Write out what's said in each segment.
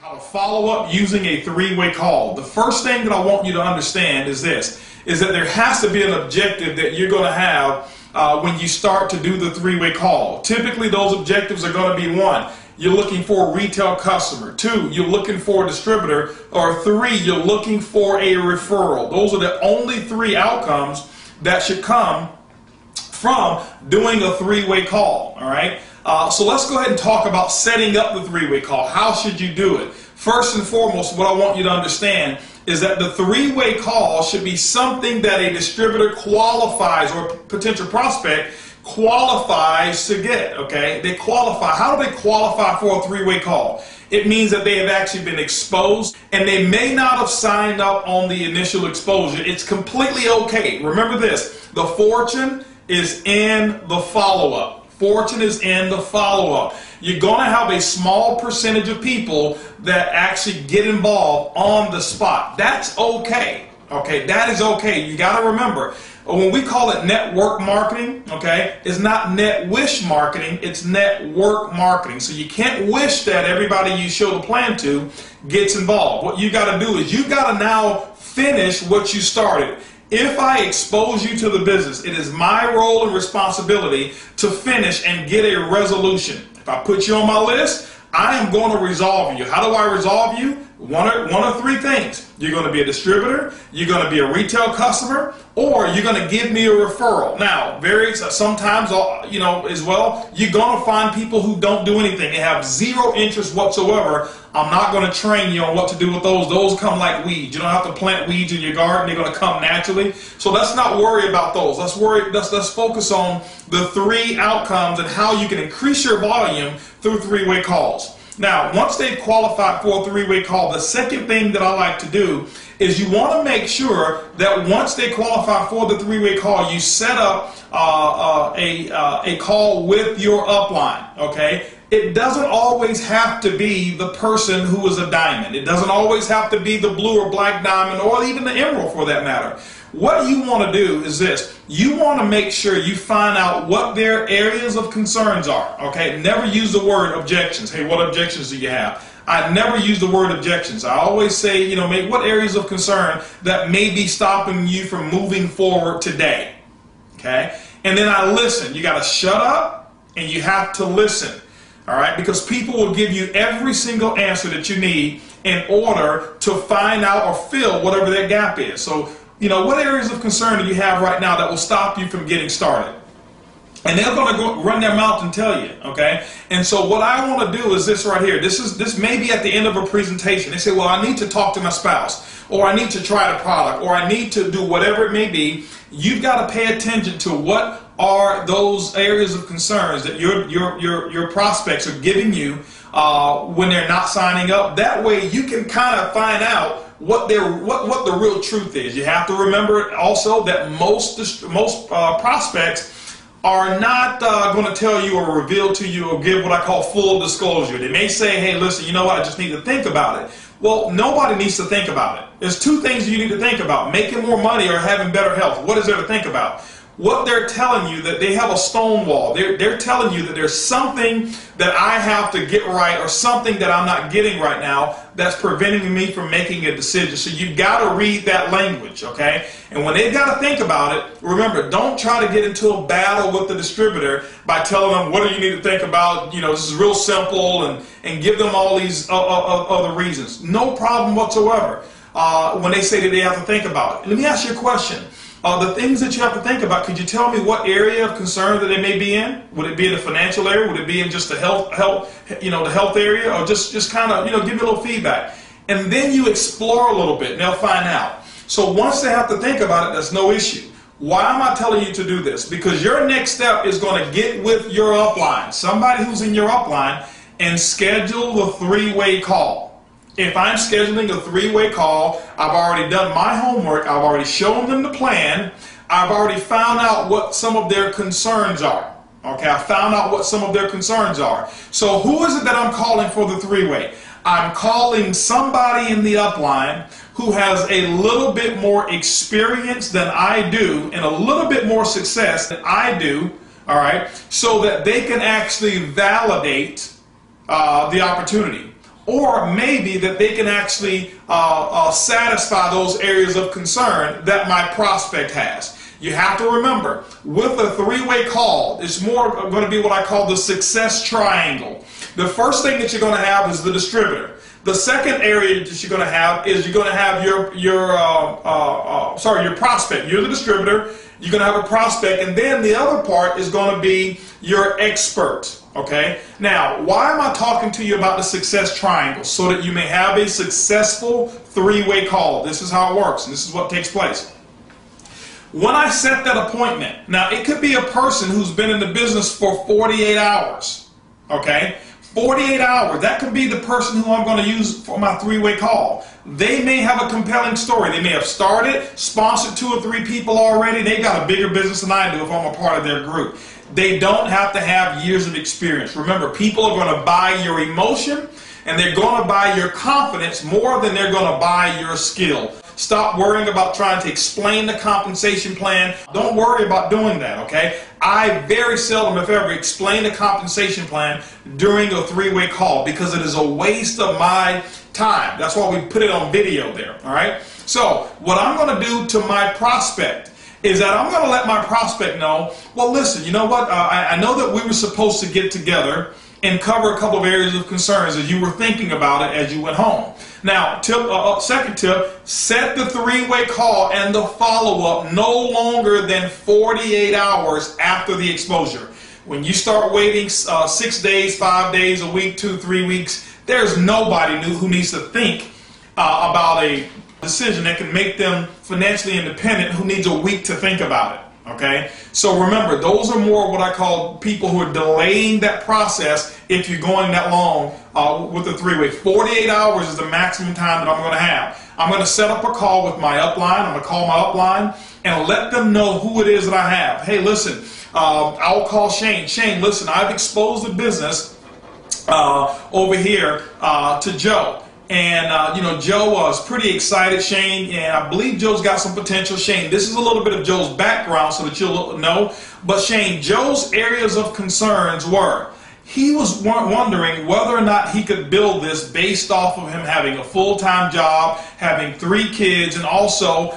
How to follow up using a three-way call. The first thing that I want you to understand is this, is that there has to be an objective that you're going to have when you start to do the three-way call. Typically those objectives are going to be: one, you're looking for a retail customer; two, you're looking for a distributor; or three, you're looking for a referral. Those are the only three outcomes that should come from doing a three-way call. All right. So let's go ahead and talk about setting up the three-way call. How should you do it? First and foremost, what I want you to understand is that the three-way call should be something that a distributor qualifies, or potential prospect qualifies to get. Okay, they qualify. How do they qualify for a three-way call? It means that they have actually been exposed, and they may not have signed up on the initial exposure. It's completely okay. Remember this: the fortune is in the follow-up. Fortune is in the follow-up. You're going to have a small percentage of people that actually get involved on the spot. That's okay. Okay, that is okay. You got to remember, when we call it network marketing, okay, it's not net wish marketing, it's network marketing. So you can't wish that everybody you show the plan to gets involved. What you got to do is you got to now finish what you started. If I expose you to the business, it is my role and responsibility to finish and get a resolution. If I put you on my list, I am going to resolve you. How do I resolve you? One of three things. You're going to be a distributor, you're going to be a retail customer, or you're going to give me a referral. Now, sometimes, as well, you're going to find people who don't do anything. They have zero interest whatsoever. I'm not going to train you on what to do with those. Those come like weeds. You don't have to plant weeds in your garden. They're going to come naturally. So let's not worry about those. Let's focus on the three outcomes and how you can increase your volume through three-way calls. Now, once they've qualified for a three-way call, the second thing that I like to do is you want to make sure that once they qualify for the three-way call, you set up a call with your upline. Okay? It doesn't always have to be the person who is a diamond. It doesn't always have to be the blue or black diamond, or even the emerald for that matter. What you want to do is this: you want to make sure you find out what their areas of concerns are. Okay? Never use the word objections. Hey, what objections do you have? I never use the word objections. I always say, what areas of concern that may be stopping you from moving forward today. Okay? And then I listen. You got to shut up and you have to listen. All right? Because people will give you every single answer that you need in order to find out or fill whatever their gap is. So, what areas of concern do you have right now that will stop you from getting started? And they're going to go run their mouth and tell you, okay? And so what I want to do is this right here. This may be at the end of a presentation. They say, well, I need to talk to my spouse, or I need to try the product, or I need to do whatever it may be. You've got to pay attention to what are those areas of concerns that your prospects are giving you when they're not signing up. That way you can kind of find out what the real truth is. You have to remember also that most prospects are not going to tell you or reveal to you or give what I call full disclosure. They may say, hey, listen, you know what, I just need to think about it. Well, nobody needs to think about it. There's two things you need to think about: making more money or having better health. What is there to think about? What they're telling you, that they have a stone wall. They're telling you that there's something that I have to get right, or something that I'm not getting right now that's preventing me from making a decision. So you've got to read that language, okay? And when they've got to think about it, remember, don't try to get into a battle with the distributor by telling them, what do you need to think about? This is real simple, and give them all these other reasons. No problem whatsoever when they say that they have to think about it. Let me ask you a question. The things that you have to think about, could you tell me what area of concern that they may be in? Would it be in the financial area? Would it be in just the health area? Or just kind of, give me a little feedback. And then you explore a little bit and they'll find out. So once they have to think about it, that's no issue. Why am I telling you to do this? Because your next step is going to get with your upline, somebody who's in your upline, and schedule the three-way call. If I'm scheduling a three-way call, I've already done my homework, I've already shown them the plan, I've already found out what some of their concerns are. Okay, I found out what some of their concerns are. So who is it that I'm calling for the three-way? I'm calling somebody in the upline who has a little bit more experience than I do and a little bit more success than I do, all right, so that they can actually validate the opportunity. or maybe that they can actually satisfy those areas of concern that my prospect has. You have to remember, with a three-way call, it's more going to be what I call the success triangle. The first thing that you're going to have is the distributor. The second area that you're going to have is you're going to have your prospect. You're the distributor. You're going to have a prospect, and then the other part is going to be your expert. Okay. Now, why am I talking to you about the success triangle? So that you may have a successful three-way call. This is how it works, and this is what takes place. When I set that appointment, now it could be a person who's been in the business for 48 hours. Okay. 48 hours, that could be the person who I'm going to use for my three-way call. They may have a compelling story. They may have started, sponsored 2 or 3 people already. They've got a bigger business than I do if I'm a part of their group. They don't have to have years of experience. Remember, people are going to buy your emotion, and they're going to buy your confidence more than they're going to buy your skill. Stop worrying about trying to explain the compensation plan. Don't worry about doing that, okay? I very seldom, if ever, explain the compensation plan during a three-way call because it is a waste of my time. That's why we put it on video there, all right? So what I'm going to do to my prospect is that I'm going to let my prospect know, well, listen, you know what? I know that we were supposed to get together and cover a couple of areas of concerns as you were thinking about it as you went home. Now, second tip, set the three-way call and the follow-up no longer than 48 hours after the exposure. When you start waiting 6 days, 5 days, a week, 2, 3 weeks, there's nobody who needs to think about a decision that can make them financially independent who needs a week to think about it. Okay, so remember, those are more what I call people who are delaying that process if you're going that long with the three-way. 48 hours is the maximum time that I'm going to have. I'm going to set up a call with my upline. I'm going to call my upline and let them know who it is that I have. Hey, listen, I'll call Shane. Shane, listen, I've exposed the business over here to Joe. And, you know, Joe was pretty excited, Shane, and I believe Joe's got some potential. Shane, this is a little bit of Joe's background so that you'll know. But, Shane, Joe's areas of concerns were he was wondering whether or not he could build this based off of him having a full-time job, having 3 kids, and also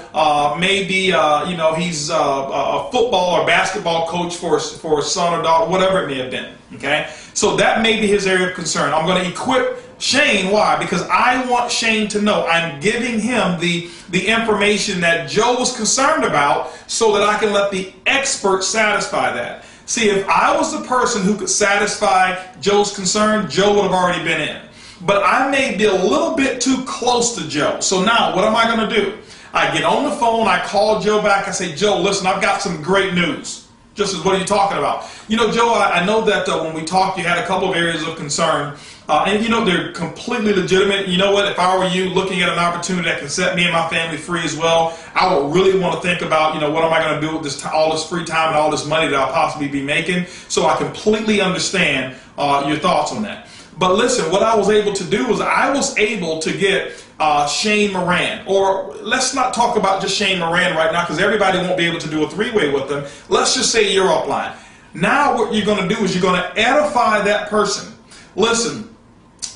maybe, you know, he's a football or basketball coach for his son or daughter, whatever it may have been. Okay? So that may be his area of concern. I'm going to equip Shane. Why? Because I want Shane to know I'm giving him the information that Joe was concerned about so that I can let the expert satisfy that. See, if I was the person who could satisfy Joe's concern, Joe would have already been in. But I may be a little bit too close to Joe. So now, what am I going to do? I get on the phone, I call Joe back, I say, Joe, listen, I've got some great news. Just as what are you talking about? You know, Joe, I know that when we talked, you had a couple of areas of concern. And, you know, they're completely legitimate. You know what? If I were you looking at an opportunity that can set me and my family free as well, I would really want to think about, you know, what am I going to do with this, all this free time and all this money that I'll possibly be making. So I completely understand your thoughts on that. But listen, what I was able to do was I was able to get Shane Moran, or let's not talk about just Shane Moran right now because everybody won't be able to do a three-way with them. Let's just say you're upline. Now what you're going to do is you're going to edify that person. Listen,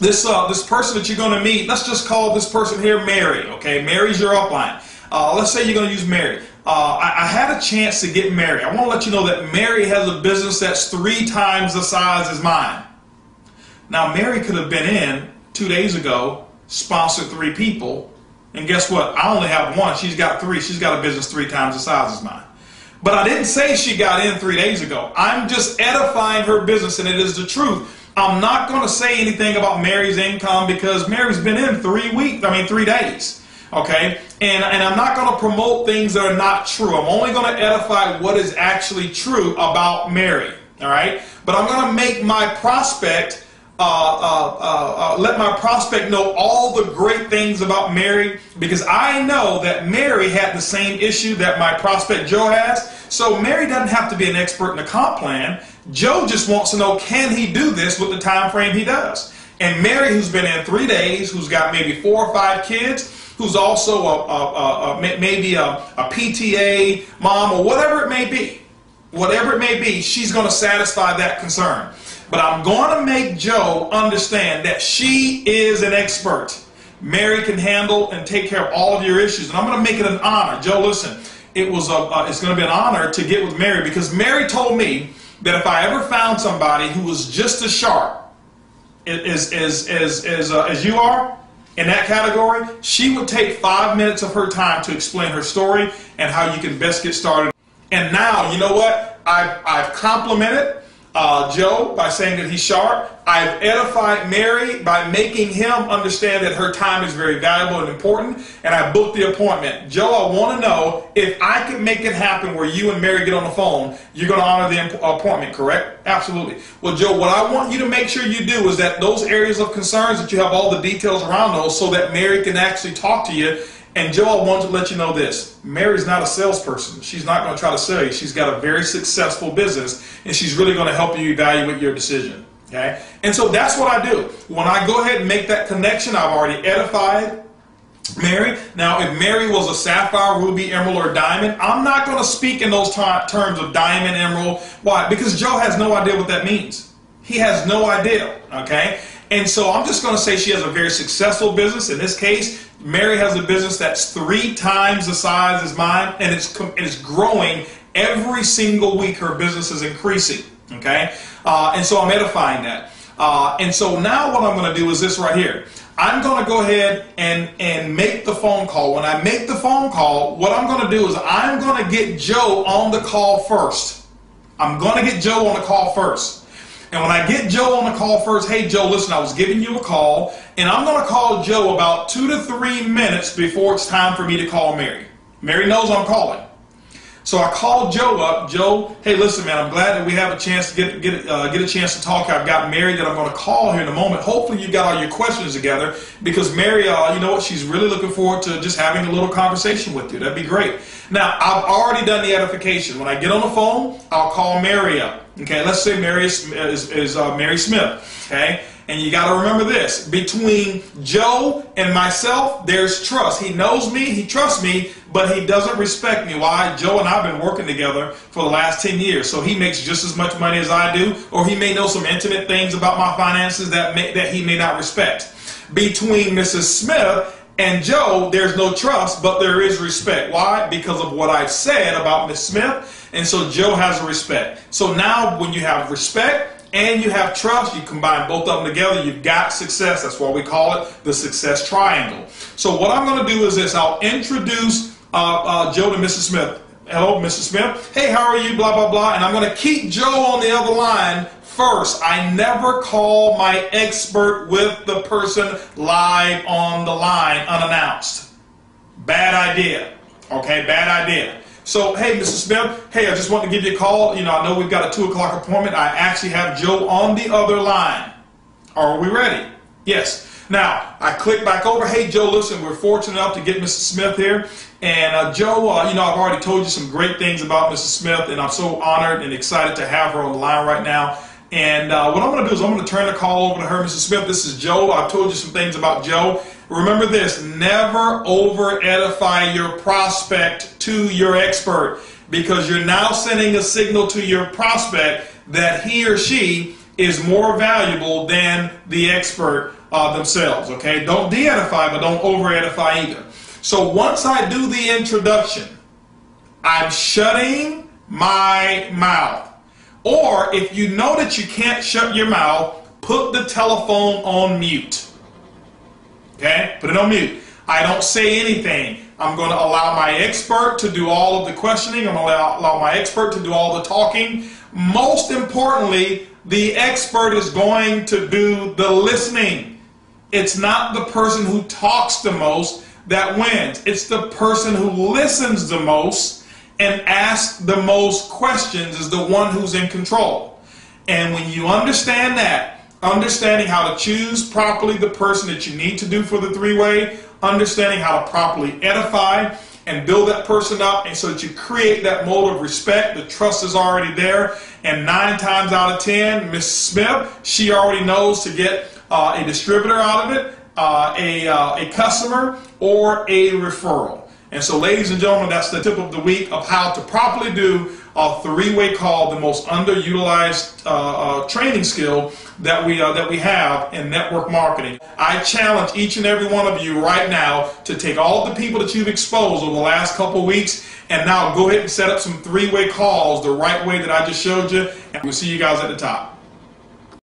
this person that you're going to meet, let's just call this person here Mary, okay? Mary's your upline. Let's say you're going to use Mary. I had a chance to get Mary. I want to let you know that Mary has a business that's 3 times the size as mine. Now, Mary could have been in 2 days ago, sponsored 3 people, and guess what? I only have 1. She's got 3. She's got a business 3 times the size as mine. But I didn't say she got in 3 days ago. I'm just edifying her business, and it is the truth. I'm not going to say anything about Mary's income because Mary's been in 3 days. Okay? And I'm not going to promote things that are not true. I'm only going to edify what is actually true about Mary. All right? But I'm going to make my prospect let my prospect know all the great things about Mary, because I know that Mary had the same issue that my prospect Joe has. So Mary doesn't have to be an expert in the comp plan. Joe just wants to know, can he do this with the time frame he does? And Mary, who's been in 3 days, who's got maybe 4 or 5 kids, who's also maybe a PTA mom or whatever it may be, she's going to satisfy that concern. But I'm going to make Joe understand that she is an expert. Mary can handle and take care of all of your issues, and I'm going to make it an honor. Joe, listen, it's going to be an honor to get with Mary, because Mary told me that if I ever found somebody who was just as sharp as you are in that category, she would take 5 minutes of her time to explain her story and how you can best get started. And now, you know what? I've complimented Joe by saying that he's sharp. I've edified Mary by making him understand that her time is very valuable and important, and I booked the appointment. Joe, I want to know if I can make it happen where you and Mary get on the phone, you're going to honor the appointment, correct? Absolutely. Well, Joe, what I want you to make sure you do is that those areas of concerns, that you have all the details around those so that Mary can actually talk to you. And Joe, I want to let you know this. Mary's not a salesperson. She's not going to try to sell you. She's got a very successful business, and she's really going to help you evaluate your decision. Okay? And so that's what I do. When I go ahead and make that connection, I've already edified Mary. Now, if Mary was a sapphire, ruby, emerald, or diamond, I'm not going to speak in those terms of diamond, emerald. Why? Because Joe has no idea what that means. He has no idea. Okay? And so I'm just going to say she has a very successful business. In this case, Mary has a business that's 3 times the size as mine, and it's growing every single week. Her business is increasing. Okay? And so I'm edifying that. And so now what I'm going to do is this right here. I'm going to go ahead and make the phone call. When I make the phone call, what I'm going to do is I'm going to get Joe on the call first. I'm going to get Joe on the call first. And when I get Joe on the call first, hey, Joe, listen, I was giving you a call, and I'm going to call Joe about 2 to 3 minutes before it's time for me to call Mary. Mary knows I'm calling. So I called Joe up. Joe, hey, listen, man, I'm glad that we have a chance to get a chance to talk. I've got Mary that I'm going to call here in a moment. Hopefully you got all your questions together, because Mary, you know what, she's really looking forward to just having a little conversation with you. That'd be great. Now, I've already done the edification. When I get on the phone, I'll call Mary up. Okay, let's say Mary is Mary Smith. Okay, and you got to remember this: between Joe and myself, there's trust. He knows me, he trusts me, but he doesn't respect me. Why? Joe and I have been working together for the last 10 years, so he makes just as much money as I do, or he may know some intimate things about my finances that he may not respect. Between Mrs. Smith and Joe, there's no trust, but there is respect. Why? Because of what I've said about Miss Smith. And so Joe has a respect. So now when you have respect and you have trust, you combine both of them together, you've got success. That's why we call it the success triangle. So what I'm going to do is this. I'll introduce Joe to Mrs. Smith. Hello, Mrs. Smith. Hey, how are you? Blah, blah, blah. And I'm going to keep Joe on the other line first. I never call my expert with the person live on the line unannounced. Bad idea. Okay, bad idea. So, hey, Mrs. Smith, hey, I just want to give you a call. You know, I know we've got a 2 o'clock appointment. I actually have Joe on the other line. Are we ready? Yes. Now, I click back over. Hey, Joe, listen, we're fortunate enough to get Mrs. Smith here. And Joe, you know, I've already told you some great things about Mrs. Smith, and I'm so honored and excited to have her on the line right now. And what I'm going to do is I'm going to turn the call over to her. Mrs. Smith, this is Joe. I've told you some things about Joe. Remember this, never over-edify your prospect to your expert, because you're now sending a signal to your prospect that he or she is more valuable than the expert themselves, okay? Don't de-edify, but don't over-edify either. So once I do the introduction, I'm shutting my mouth. Or if you know that you can't shut your mouth, put the telephone on mute. Okay? Put it on mute. I don't say anything. I'm going to allow my expert to do all of the questioning. I'm going to allow my expert to do all the talking. Most importantly, the expert is going to do the listening. It's not the person who talks the most that wins. It's the person who listens the most and asks the most questions is the one who's in control. And when you understand that, understanding how to choose properly the person that you need to do for the three-way, understanding how to properly edify and build that person up, and so that you create that mold of respect, the trust is already there, and 9 times out of 10, Miss Smith, she already knows to get a distributor out of it, a customer, or a referral. And so, ladies and gentlemen, that's the tip of the week of how to properly do three-way call, the most underutilized training skill that we have in network marketing. I challenge each and every one of you right now to take all of the people that you've exposed over the last couple of weeks and now go ahead and set up some three-way calls the right way that I just showed you, and we'll see you guys at the top.